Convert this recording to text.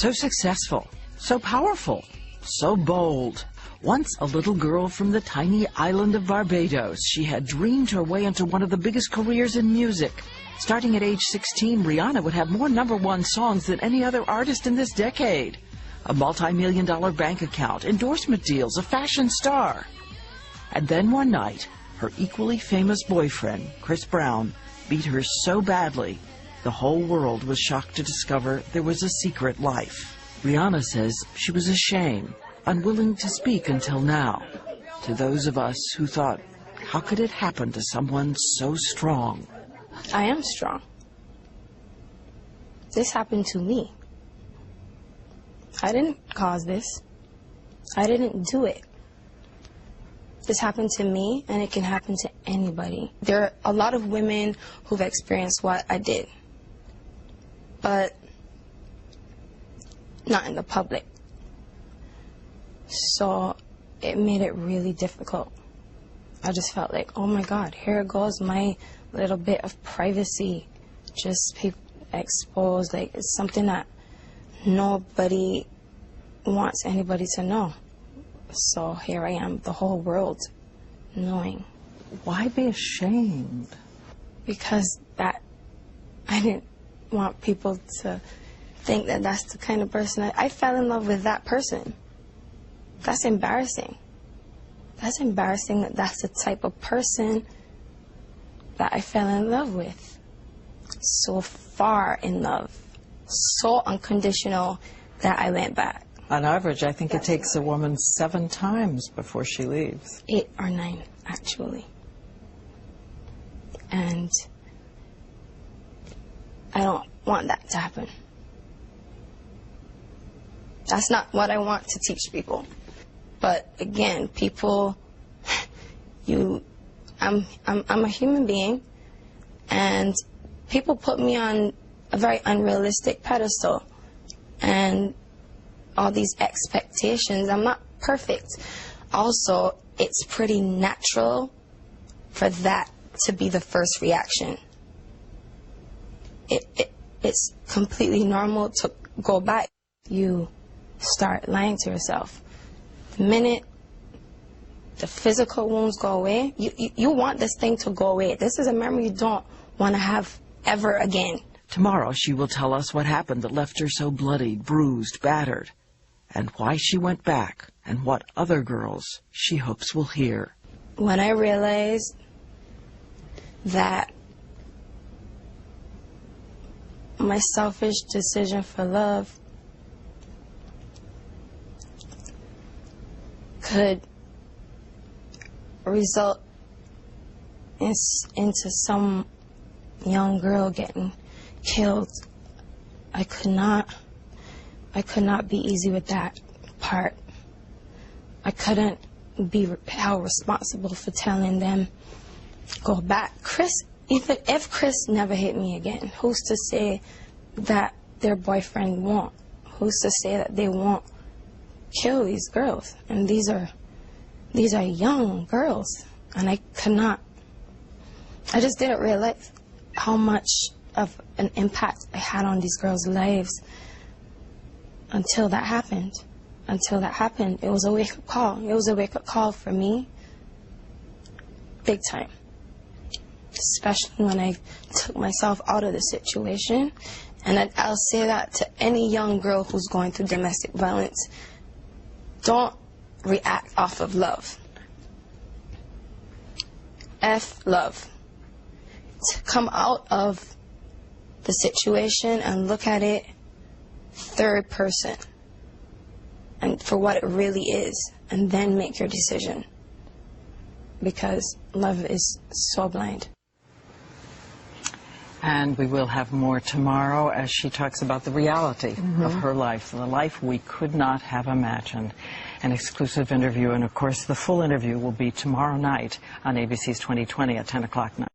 So successful, so powerful, so bold. Once a little girl from the tiny island of Barbados, she had dreamed her way into one of the biggest careers in music. Starting at age 16, Rihanna would have more #1 songs than any other artist in this decade. A multi-million-dollar bank account, endorsement deals, a fashion star. And then one night, her equally famous boyfriend, Chris Brown, beat her so badly, the whole world was shocked to discover there was a secret life. Rihanna says she was ashamed, unwilling to speak until now. To those of us who thought, how could it happen to someone so strong? I am strong. This happened to me. I didn't cause this. I didn't do it. This happened to me, and it can happen to anybody. There are a lot of women who've experienced what I did, but not in the public. So it made it really difficult. I just felt like, oh my God, here goes my little bit of privacy, just exposed. Like, it's something that nobody wants anybody to know. So here I am, the whole world knowing. Why be ashamed? Because I didn't want people to think that that's the kind of person I fell in love with. That person. That's embarrassing. That's embarrassing that that's the type of person that I fell in love with. So far in love, so unconditional that I went back. On average, I think it takes a woman 7 times before she leaves. 8 or 9, actually. And I don't want that to happen. That's not what I want to teach people. But again, people, I'm a human being, and people put me on a very unrealistic pedestal, and all these expectations. I'm not perfect. Also, it's pretty natural for that to be the first reaction. It's completely normal to go back. You start lying to yourself. The minute the physical wounds go away, you want this thing to go away. This is a memory you don't want to have ever again. Tomorrow she will tell us what happened that left her so bloodied, bruised, battered, and why she went back, and what other girls she hopes will hear. When I realized that my selfish decision for love could result into some young girl getting killed, I could not be easy with that part. I couldn't be held responsible for telling them, go back. Even if Chris never hit me again, who's to say that their boyfriend won't? Who's to say that they won't kill these girls? And these are young girls, and I just didn't realize how much of an impact I had on these girls' lives until that happened. Until that happened, it was a wake-up call. It was a wake-up call for me, big time. Especially when I took myself out of the situation. And I'll say that to any young girl who's going through domestic violence. Don't react off of love. F love. To come out of the situation and look at it third person and for what it really is, and then make your decision, because love is so blind. And we will have more tomorrow as she talks about the reality of her life, the life we could not have imagined. An exclusive interview, and of course the full interview will be tomorrow night on ABC's 2020 at 10 o'clock.